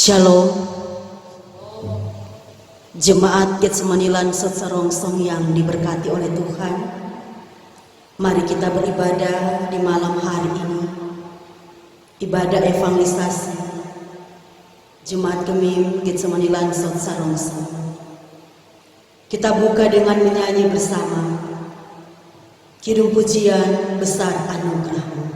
Shalom, jemaat Getsemani Lansot Sarongsong yang diberkati oleh Tuhan. Mari kita beribadah di malam hari ini. Ibadah evangelisasi Jemaat Gemim Getsemani Lansot Sarongsong. Kita buka dengan menyanyi bersama Kidung Pujian Besar Anugerah-Mu.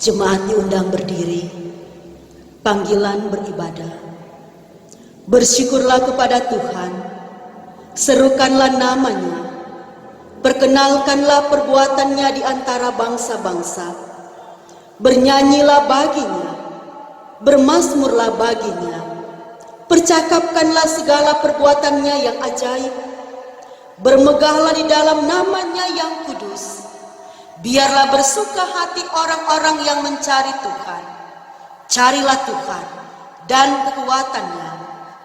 Jemaat diundang berdiri, panggilan beribadah. Bersyukurlah kepada Tuhan, serukanlah namanya, perkenalkanlah perbuatannya di antara bangsa-bangsa. Bernyanyilah baginya, bermazmurlah baginya, percakapkanlah segala perbuatannya yang ajaib. Bermegahlah di dalam namanya yang kudus. Biarlah bersuka hati orang-orang yang mencari Tuhan. Carilah Tuhan dan kekuatannya,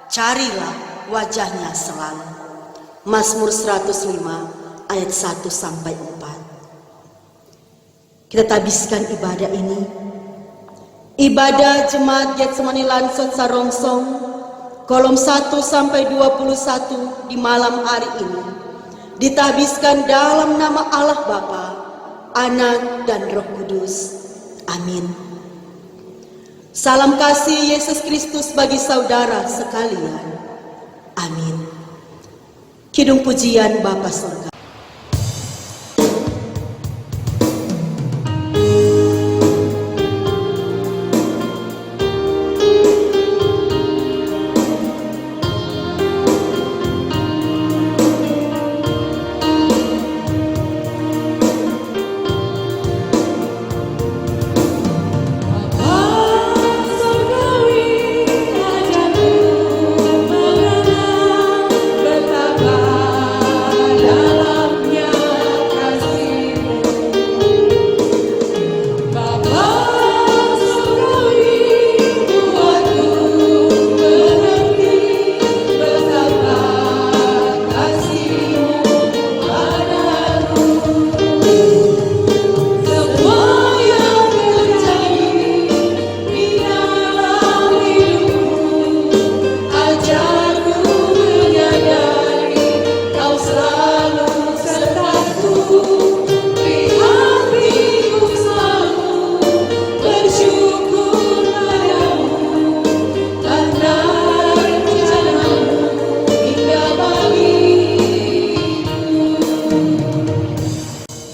carilah wajahnya selalu. Mazmur 105 ayat 1-4. Kita tabiskan ibadah ini. Ibadah Jemaat Getsemani Lansot Sarongsong kolom 1-21 di malam hari ini ditabiskan dalam nama Allah Bapa, Anak dan Roh Kudus. Amin. Salam kasih Yesus Kristus bagi saudara sekalian. Amin. Kidung pujian Bapa Surga.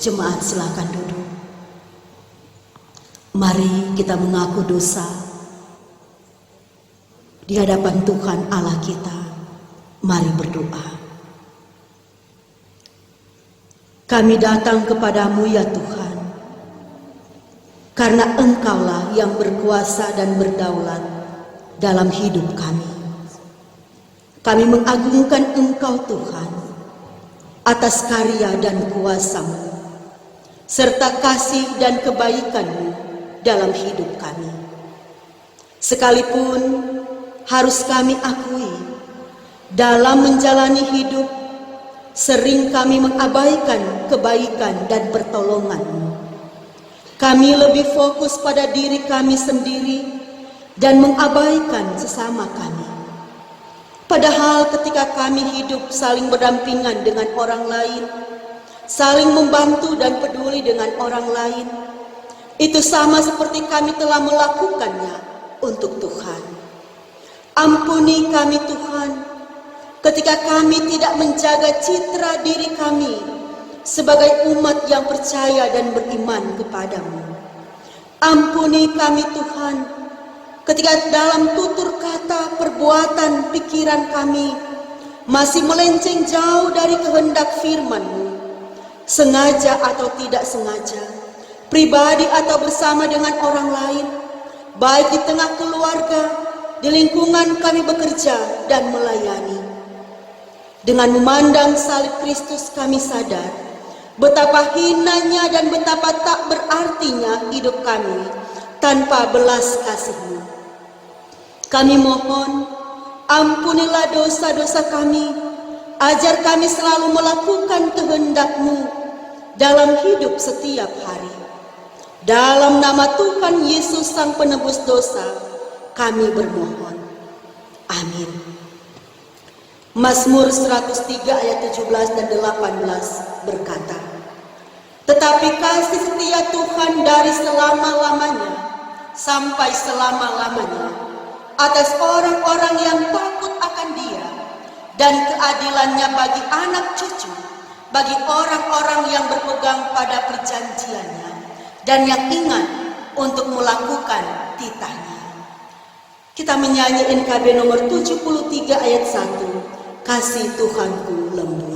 Jemaat silakan duduk. Mari kita mengaku dosa di hadapan Tuhan Allah kita Mari berdoa. Kami datang kepadamu ya Tuhan, karena Engkaulah yang berkuasa dan berdaulat dalam hidup kami. Kami mengagungkan Engkau Tuhan, atas karya dan kuasa-Mu, serta kasih dan kebaikan-Mu dalam hidup kami. Sekalipun harus kami akui, dalam menjalani hidup, sering kami mengabaikan kebaikan dan pertolongan-Mu. Kami lebih fokus pada diri kami sendiri dan mengabaikan sesama kami. Padahal ketika kami hidup saling berdampingan dengan orang lain, saling membantu dan peduli dengan orang lain, itu sama seperti kami telah melakukannya untuk Tuhan. Ampuni kami Tuhan, ketika kami tidak menjaga citra diri kami sebagai umat yang percaya dan beriman kepadamu. Ampuni kami Tuhan, ketika dalam tutur kata, perbuatan, pikiran kami masih melenceng jauh dari kehendak firman-Mu, sengaja atau tidak sengaja, pribadi atau bersama dengan orang lain, baik di tengah keluarga, di lingkungan kami bekerja dan melayani. Dengan memandang salib Kristus kami sadar betapa hinanya dan betapa tak berartinya hidup kami tanpa belas kasih-Mu. Kami mohon, ampunilah dosa-dosa kami, ajar kami selalu melakukan kehendak-Mu dalam hidup setiap hari. Dalam nama Tuhan Yesus Sang Penebus dosa, kami bermohon. Amin. Mazmur 103 ayat 17 dan 18 berkata, "Tetapi kasih setia Tuhan dari selama-lamanya sampai selama-lamanya atas orang-orang yang takut akan Dia, dan keadilannya bagi anak cucu, bagi orang-orang yang berpegang pada perjanjiannya dan yang ingat untuk melakukan titahnya." Kita menyanyi NKB nomor 73 ayat 1, "Kasih Tuhanku lembut."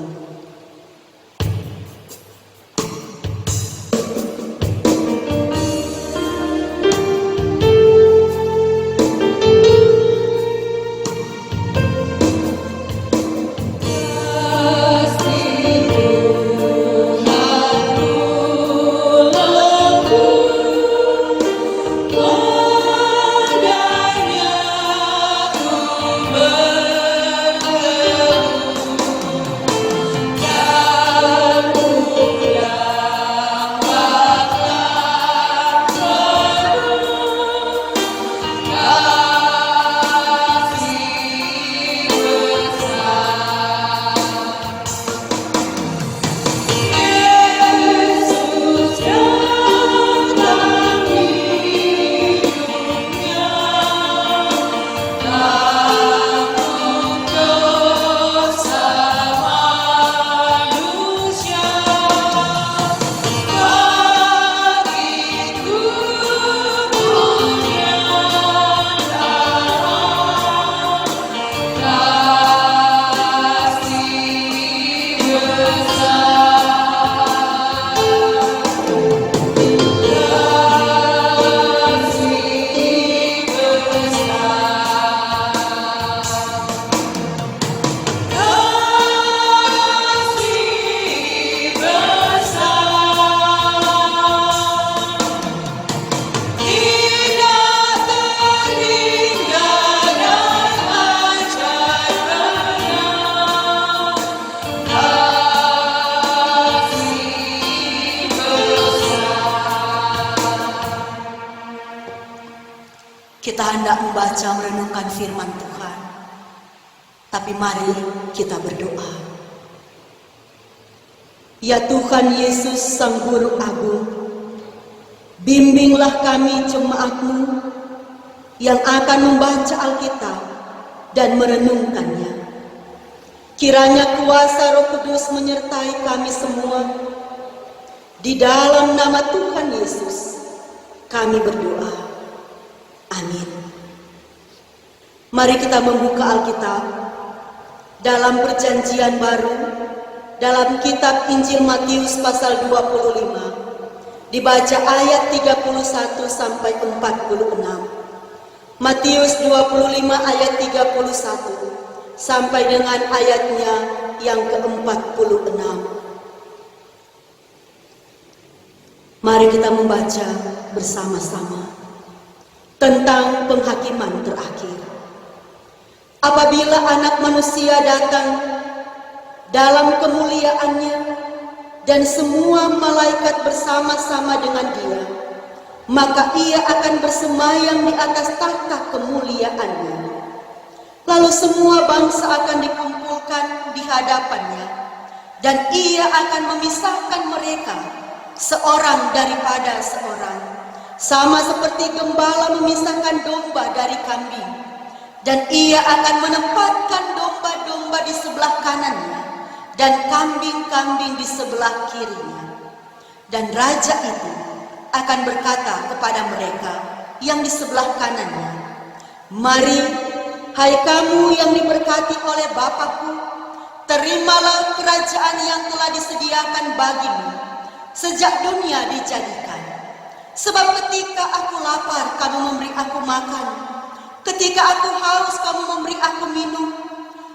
Kita hendak membaca merenungkan firman Tuhan, tapi mari kita berdoa. Ya Tuhan Yesus Sang Guru Agung, bimbinglah kami jemaat-Mu yang akan membaca Alkitab dan merenungkannya. Kiranya kuasa Roh Kudus menyertai kami semua. Di dalam nama Tuhan Yesus kami berdoa. Amin. Mari kita membuka Alkitab Dalam perjanjian baru, dalam kitab Injil Matius pasal 25, dibaca ayat 31 sampai 46. Matius 25 ayat 31 sampai dengan ayatnya yang ke-46. Mari kita membaca bersama-sama tentang penghakiman terakhir. Apabila Anak Manusia datang dalam kemuliaannya dan semua malaikat bersama-sama dengan Dia, maka Ia akan bersemayam di atas tahta kemuliaannya. Lalu semua bangsa akan dikumpulkan di hadapannya, dan Ia akan memisahkan mereka seorang daripada seorang, sama seperti gembala memisahkan domba dari kambing. Dan Ia akan menempatkan domba-domba di sebelah kanannya dan kambing-kambing di sebelah kirinya. Dan Raja itu akan berkata kepada mereka yang di sebelah kanannya, "Mari, hai kamu yang diberkati oleh Bapa-Ku, terimalah kerajaan yang telah disediakan bagimu sejak dunia dijadikan. Sebab ketika aku lapar, kamu memberi aku makan. Ketika aku haus, kamu memberi aku minum.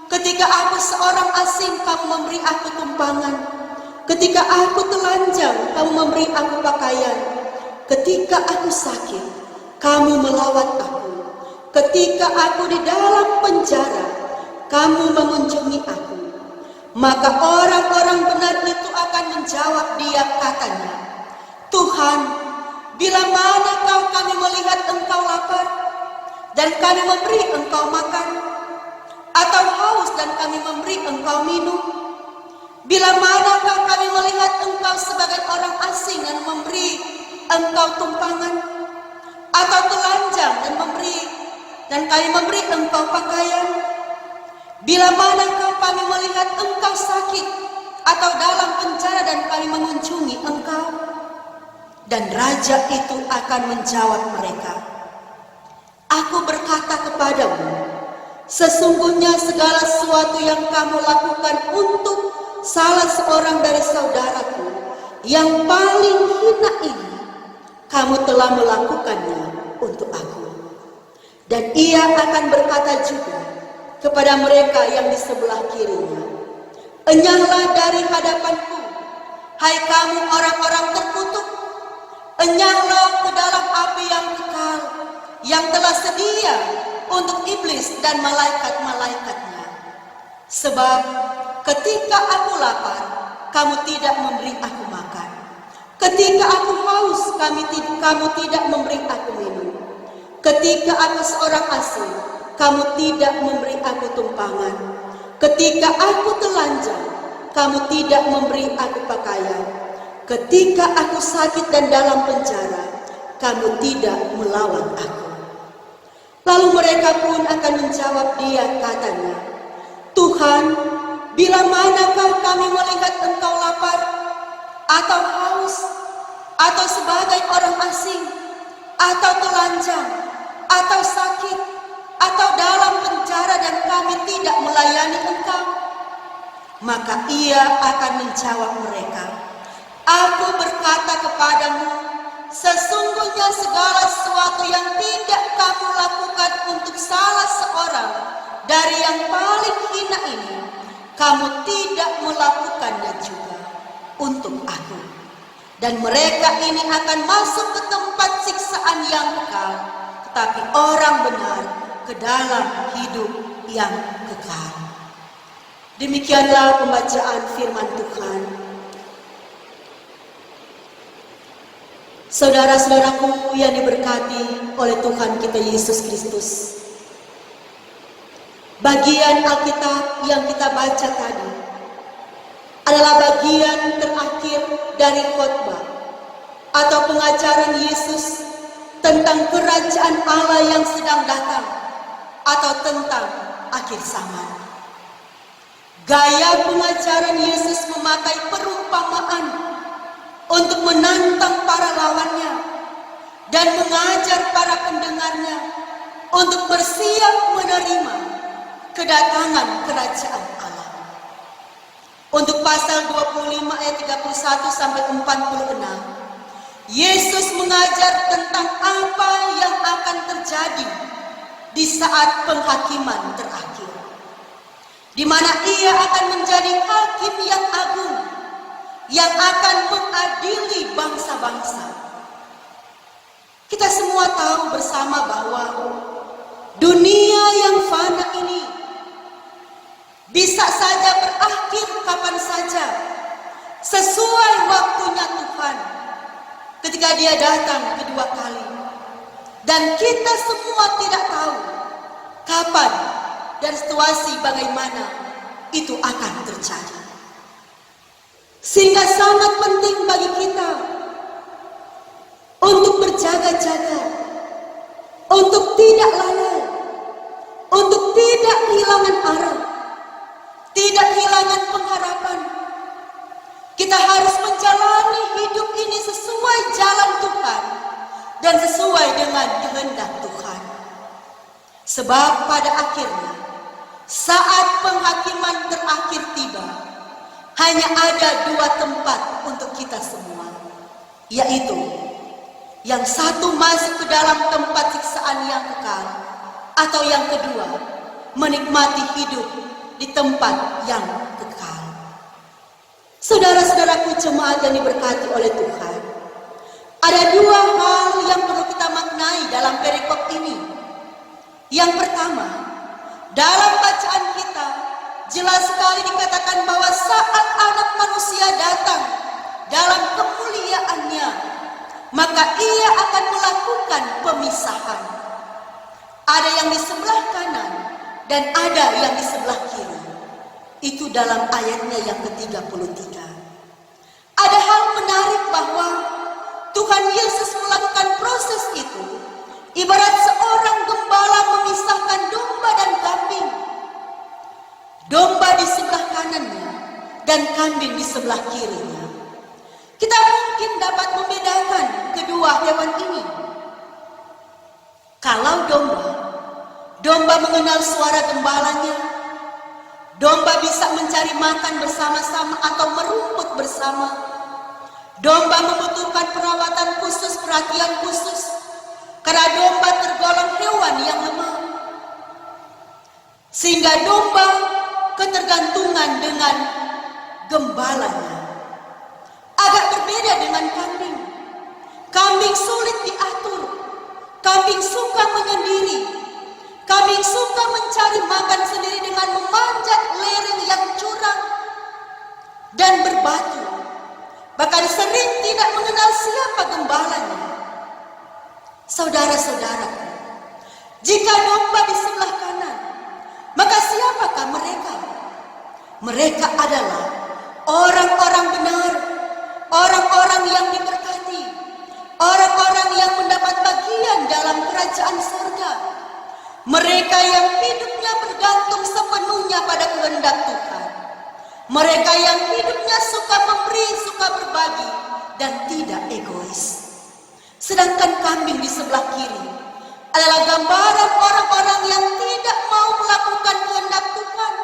Ketika aku seorang asing, kamu memberi aku tumpangan. Ketika aku telanjang, kamu memberi aku pakaian. Ketika aku sakit, kamu melawat aku. Ketika aku di dalam penjara, kamu mengunjungi aku." Maka orang-orang benar itu akan menjawab Dia, katanya, "Tuhan, bila manakah kami melihat Engkau lapar dan kami memberi Engkau makan, atau haus dan kami memberi Engkau minum? Bila manakah kami melihat Engkau sebagai orang asing dan memberi Engkau tumpangan, atau telanjang dan kami memberi Engkau pakaian? Bila manakah kami melihat Engkau sakit atau dalam penjara dan kami mengunjungi Engkau?" Dan Raja itu akan menjawab mereka, "Aku berkata kepadamu, sesungguhnya segala sesuatu yang kamu lakukan untuk salah seorang dari saudaraku yang paling hina ini, kamu telah melakukannya untuk aku." Dan Ia akan berkata juga kepada mereka yang di sebelah kirinya, "Enyahlah dari hadapanku, hai kamu orang-orang terkutuk, enyahlah ke dalam api yang kekal, yang telah sedia untuk iblis dan malaikat-malaikatnya. Sebab ketika aku lapar, kamu tidak memberi aku makan. Ketika aku haus, kamu tidak memberi aku minum. Ketika aku seorang asing, kamu tidak memberi aku tumpangan. Ketika aku telanjang, kamu tidak memberi aku pakaian. Ketika aku sakit dan dalam penjara, kamu tidak melawat aku." Lalu mereka pun akan menjawab Dia, katanya, "Tuhan, bila manakah kami melihat Engkau lapar, atau haus, atau sebagai orang asing, atau telanjang, atau sakit, atau dalam penjara dan kami tidak melayani Engkau?" Maka Ia akan menjawab mereka, "Aku berkata kepadamu, sesungguhnya segala sesuatu yang tidak kamu lakukan untuk salah seorang dari yang paling hina ini, kamu tidak melakukannya juga untuk aku." Dan mereka ini akan masuk ke tempat siksaan yang kekal, tetapi orang benar ke dalam hidup yang kekal. Demikianlah pembacaan firman Tuhan. Saudara-saudaraku yang diberkati oleh Tuhan kita Yesus Kristus, bagian Alkitab yang kita baca tadi adalah bagian terakhir dari khotbah atau pengajaran Yesus tentang kerajaan Allah yang sedang datang atau tentang akhir zaman. Gaya pengajaran Yesus memakai perumpamaan untuk menantang para lawannya dan mengajar para pendengarnya untuk bersiap menerima kedatangan kerajaan Allah. Untuk pasal 25 ayat 31 sampai 46, Yesus mengajar tentang apa yang akan terjadi di saat penghakiman terakhir, di mana Ia akan menjadi hakim yang agung yang akan mengadili bangsa-bangsa. Kita semua tahu bersama bahwa dunia yang fana ini bisa saja berakhir kapan saja, sesuai waktunya Tuhan ketika Dia datang kedua kali. Dan kita semua tidak tahu kapan dan situasi bagaimana itu akan terjadi. Sehingga sangat penting bagi kita untuk berjaga-jaga, untuk tidak lalai, untuk tidak kehilangan arah, tidak kehilangan pengharapan. Kita harus menjalani hidup ini sesuai jalan Tuhan dan sesuai dengan kehendak Tuhan. Sebab pada akhirnya, saat penghakiman terakhir tiba, hanya ada dua tempat untuk kita semua, yaitu yang satu masuk ke dalam tempat siksaan yang kekal, atau yang kedua menikmati hidup di tempat yang kekal. Saudara-saudaraku jemaat yang diberkati oleh Tuhan, ada dua hal yang perlu kita maknai dalam perikop ini. Yang pertama, dalam bacaan kita jelas sekali dikatakan bahwa saat Anak Manusia datang dalam kemuliaannya, maka Ia akan melakukan pemisahan. Ada yang di sebelah kanan dan ada yang di sebelah kiri. Itu dalam ayatnya yang ke-33. Ada hal menarik bahwa Tuhan Yesus melakukan proses itu ibarat seorang gembala memisahkan domba dan kambing. Domba di sebelah kanannya dan kambing di sebelah kirinya. Kita mungkin dapat membedakan kedua hewan ini. Kalau domba mengenal suara gembalanya, domba bisa mencari makan bersama-sama atau merumput bersama. Domba membutuhkan perawatan khusus, perhatian khusus, karena domba tergolong hewan yang lemah. Sehingga domba ketergantungan dengan gembalanya. Agak berbeda dengan kambing. Kambing sulit diatur. Kambing suka menyendiri. Kambing suka mencari makan sendiri dengan memanjat lereng yang curam dan berbatu. Bahkan sering tidak mengenal siapa gembalanya. Saudara-saudara, jika domba di sebelah kanan, maka siapakah mereka? Mereka adalah orang-orang benar, orang-orang yang diberkati, orang-orang yang mendapat bagian dalam kerajaan surga. Mereka yang hidupnya bergantung sepenuhnya pada kehendak Tuhan. Mereka yang hidupnya suka memberi, suka berbagi, dan tidak egois. Sedangkan kambing di sebelah kiri adalah gambaran orang-orang yang tidak mau melakukan kehendak Tuhan.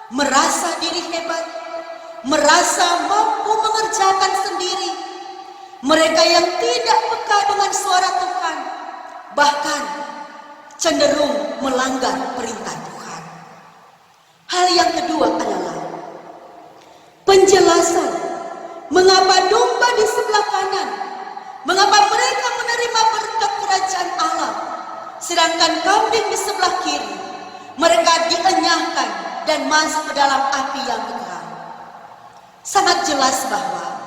Merasa diri hebat, merasa mampu mengerjakan sendiri. Mereka yang tidak peka dengan suara Tuhan, bahkan cenderung melanggar perintah Tuhan. Hal yang kedua adalah penjelasan mengapa domba di sebelah kanan, mengapa mereka menerima berkat kerajaan Allah, sedangkan kambing di sebelah kiri, mereka dienyahkan dan masuk ke dalam api yang kekal. Sangat jelas bahwa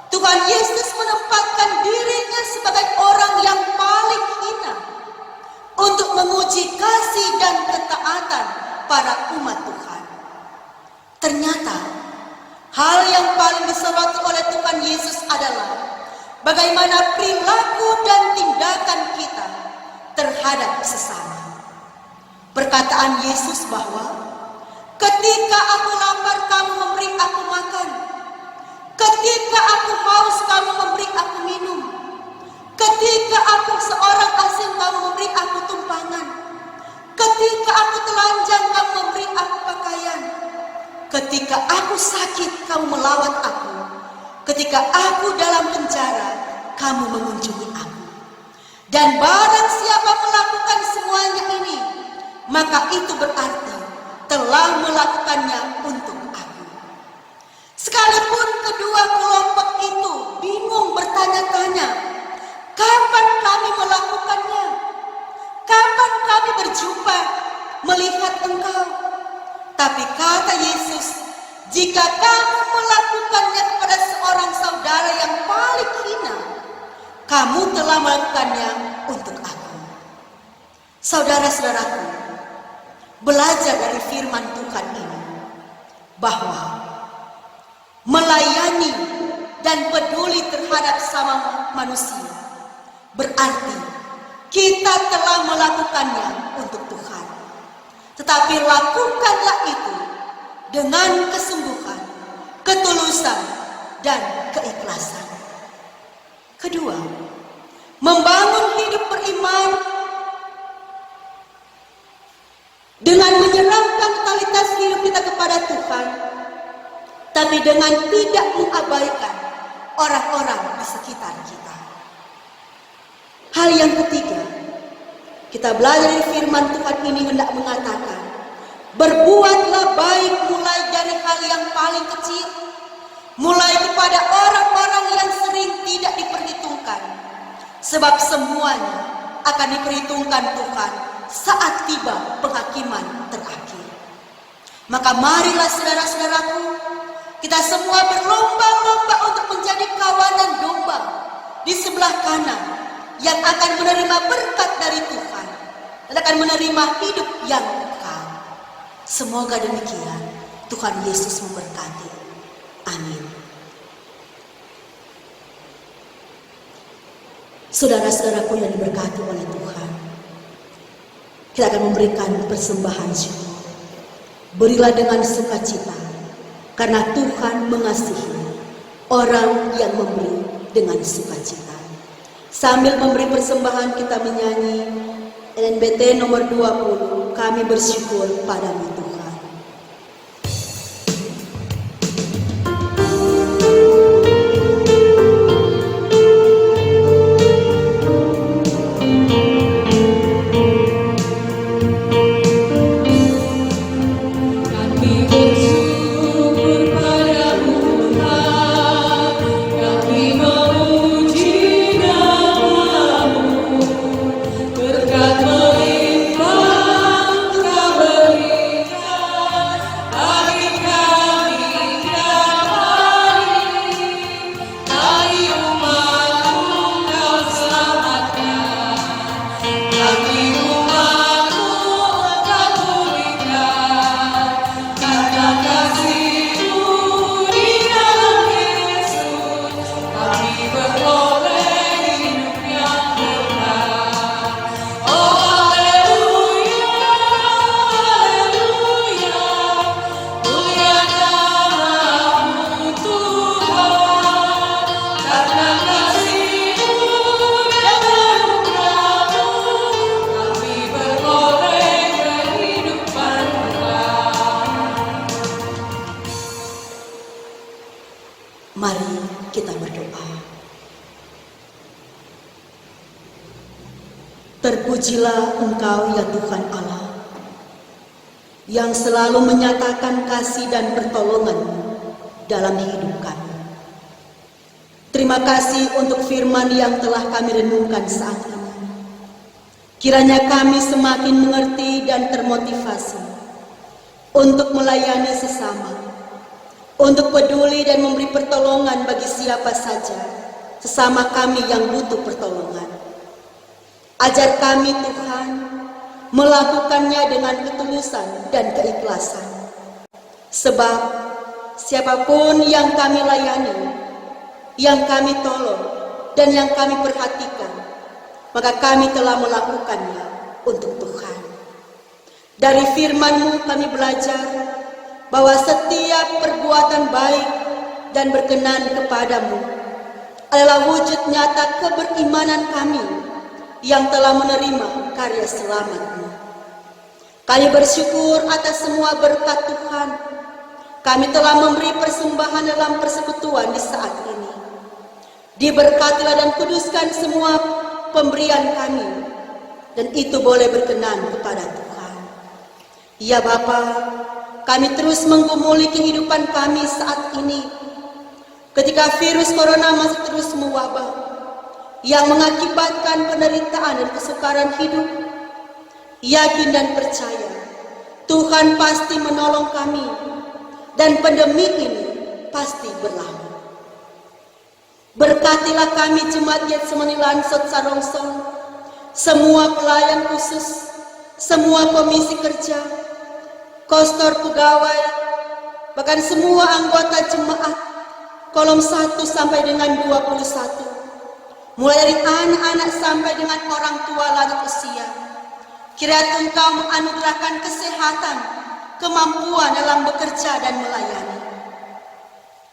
Tuhan Yesus menempatkan dirinya sebagai orang yang paling hina untuk menguji kasih dan ketaatan para umat Tuhan. Ternyata hal yang paling disoroti oleh Tuhan Yesus adalah bagaimana perilaku dan tindakan kita terhadap sesama. Perkataan Yesus bahwa ketika aku lapar kamu memberi aku makan, ketika aku haus kamu memberi aku minum, ketika aku seorang asing kamu memberi aku tumpangan, Ketika aku telanjang, kamu memberi aku pakaian. Ketika aku sakit, kamu melawat aku. Ketika aku dalam penjara, kamu mengunjungi aku. Dan barang siapa melakukan semuanya ini, maka itu berarti telah melakukannya untuk aku. Sekalipun kedua kelompok itu bingung bertanya-tanya, kapan kami melakukannya? Kapan kami berjumpa melihat engkau? Tapi kata Yesus, jika kamu melakukannya kepada seorang saudara yang paling hina, kamu telah melakukannya untuk aku. Saudara-saudaraku, belajar dari firman Tuhan ini bahwa melayani dan peduli terhadap sama manusia berarti kita telah melakukannya untuk Tuhan. Tetapi lakukanlah itu dengan kesungguhan, ketulusan, dan keikhlasan. Kedua, membangun hidup beriman dengan menyerahkan kualitas hidup kita kepada Tuhan, tapi dengan tidak mengabaikan orang-orang di sekitar kita. Hal yang ketiga, kita belajar dari firman Tuhan ini hendak mengatakan, berbuatlah baik mulai dari hal yang paling kecil, mulai kepada orang-orang yang sering tidak diperhitungkan, sebab semuanya akan diperhitungkan Tuhan saat tiba penghakiman terakhir. Maka marilah saudara-saudaraku, kita semua berlomba-lomba untuk menjadi kawanan domba di sebelah kanan yang akan menerima berkat dari Tuhan dan akan menerima hidup yang kekal. Semoga demikian. Tuhan Yesus memberkati. Amin. Saudara-saudaraku yang diberkati oleh Tuhan, kita akan memberikan persembahan syukur. Berilah dengan sukacita, karena Tuhan mengasihi orang yang memberi dengan sukacita. Sambil memberi persembahan, kita menyanyi NNBT nomor 20, kami bersyukur padamu Tuhan. Mari kita berdoa. Terpujilah Engkau ya Tuhan Allah, yang selalu menyatakan kasih dan pertolongan-Mu dalam hidup kami. Terima kasih untuk firman yang telah kami renungkan saat ini. Kiranya kami semakin mengerti dan termotivasi untuk melayani sesama, untuk peduli dan memberi pertolongan bagi siapa saja sesama kami yang butuh pertolongan. Ajar kami Tuhan melakukannya dengan ketulusan dan keikhlasan. Sebab siapapun yang kami layani, yang kami tolong, dan yang kami perhatikan, maka kami telah melakukannya untuk Tuhan. Dari firman-Mu kami belajar bahwa setiap perbuatan baik dan berkenan kepadamu adalah wujud nyata keberimanan kami yang telah menerima karya selamat-Mu. Kami bersyukur atas semua berkat Tuhan. Kami telah memberi persembahan dalam persekutuan di saat ini. Diberkatilah dan kuduskan semua pemberian kami, dan itu boleh berkenan kepada Tuhan. Ya Bapa, kami terus menggumuli kehidupan kami saat ini, ketika virus corona masih terus mewabah, yang mengakibatkan penderitaan dan kesukaran hidup. Yakin dan percaya, Tuhan pasti menolong kami, dan pandemi ini pasti berlalu. Berkatilah kami Jemaat Getsemani Lansot Sarongsong, semua pelayan khusus, semua komisi kerja, kostor pegawai, bahkan semua anggota jemaat, kolom 1 sampai dengan 21, mulai dari anak-anak sampai dengan orang tua lanjut usia. Kiranya Engkau menganugerahkan kesehatan, kemampuan dalam bekerja dan melayani.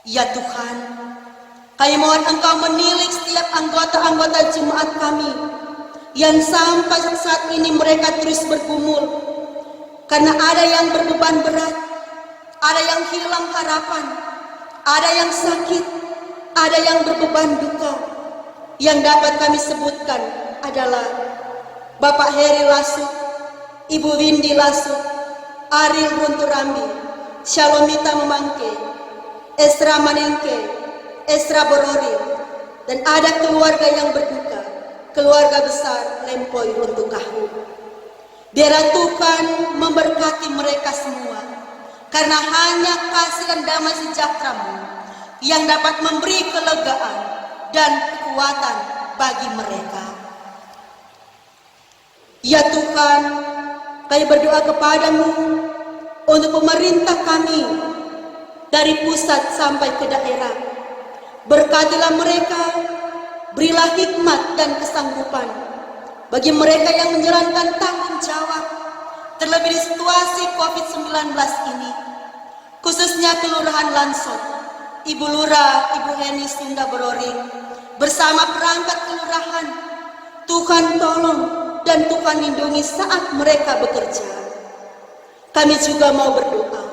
Ya Tuhan, kami mohon Engkau menilik setiap anggota-anggota jemaat kami yang sampai saat ini mereka terus bergumul karena ada yang berbeban berat, ada yang hilang harapan, ada yang sakit, ada yang berbeban duka. Yang dapat kami sebutkan adalah Bapak Heri Lasut, Ibu Windy Lasut, Ariel Runturambi, Shalomita Memangke, Esra Manengke, Esra Borori, dan ada keluarga yang berduka, keluarga besar Lempoy Runtukahu. Biarlah Tuhan memberkati mereka semua, karena hanya kasih dan damai sejahtera-Mu yang dapat memberi kelegaan dan kekuatan bagi mereka. Ya Tuhan, kami berdoa kepadamu untuk pemerintah kami dari pusat sampai ke daerah. Berkatilah mereka, berilah hikmat dan kesanggupan bagi mereka yang menjalankan tanggung jawab, terlebih di situasi COVID-19 ini, khususnya Kelurahan Lansot, Ibu Lurah, Ibu Heni Sunda Bororing, bersama perangkat kelurahan. Tuhan tolong dan Tuhan lindungi saat mereka bekerja. Kami juga mau berdoa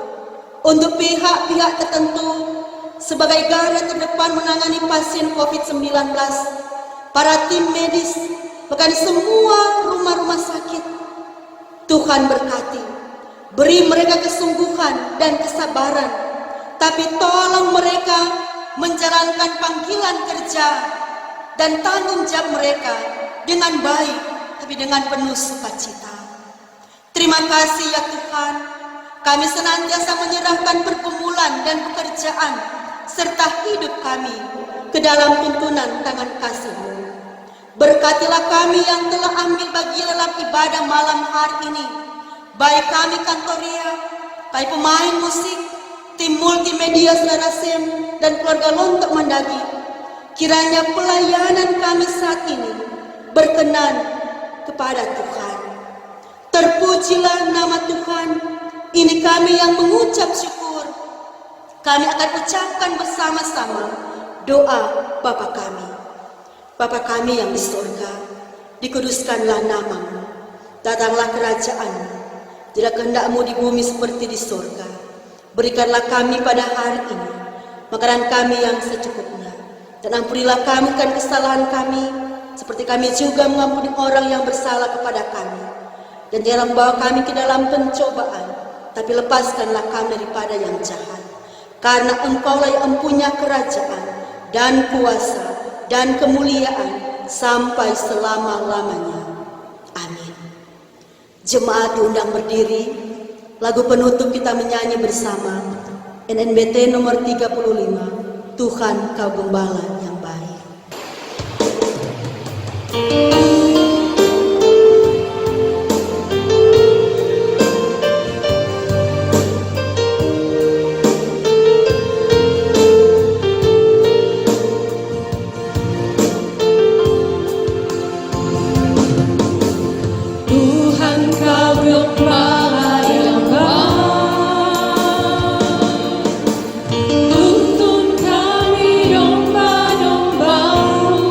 untuk pihak-pihak tertentu sebagai garda terdepan menangani pasien COVID-19, para tim medis, bahkan semua rumah-rumah sakit. Tuhan berkati, beri mereka kesungguhan dan kesabaran, tapi tolong mereka menjalankan panggilan kerja dan tanggung jawab mereka dengan baik, tapi dengan penuh sukacita. Terima kasih ya Tuhan, kami senantiasa menyerahkan pergumulan dan pekerjaan serta hidup kami ke dalam tuntunan tangan kasih-Mu. Berkatilah kami yang telah ambil bagian dalam ibadah malam hari ini, baik kami kantoria, baik pemain musik, tim multimedia Saudara Sem, dan keluarga Lontok Mandagi. Kiranya pelayanan kami saat ini berkenan kepada Tuhan. Terpujilah nama Tuhan. Ini kami yang mengucap syukur. Kami akan ucapkan bersama-sama doa Bapa kami. Bapa kami yang di surga, dikuduskanlah nama-Mu. Datanglah kerajaan-Mu. Jadilah kehendak-Mu di bumi seperti di surga. Berikanlah kami pada hari ini makanan kami yang secukupnya, dan ampunilah kami kan kesalahan kami, seperti kami juga mengampuni orang yang bersalah kepada kami. Dan jangan bawa kami ke dalam pencobaan, tapi lepaskanlah kami daripada yang jahat. Karena Engkaulah yang mempunyai kerajaan dan kuasa dan kemuliaan sampai selama-lamanya. Amin. Jemaat diundang berdiri. Lagu penutup kita menyanyi bersama NNBT nomor 35, Tuhan Kau Gembala yang baik. Tuhan Kau Gembala yang baik, tuntun kami domba-domba-Mu.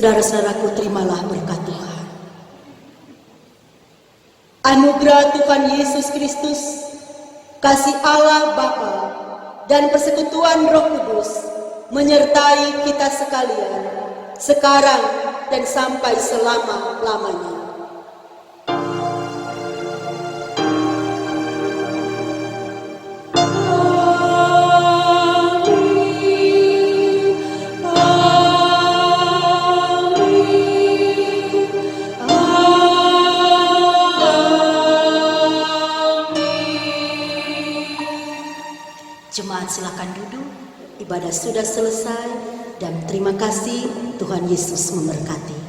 Saudara-saudaraku, terimalah berkat Tuhan. Anugerah Tuhan Yesus Kristus, kasih Allah Bapa, dan persekutuan Roh Kudus menyertai kita sekalian, sekarang dan sampai selama-lamanya. Jemaat silakan duduk, ibadah sudah selesai dan terima kasih, Tuhan Yesus memberkati.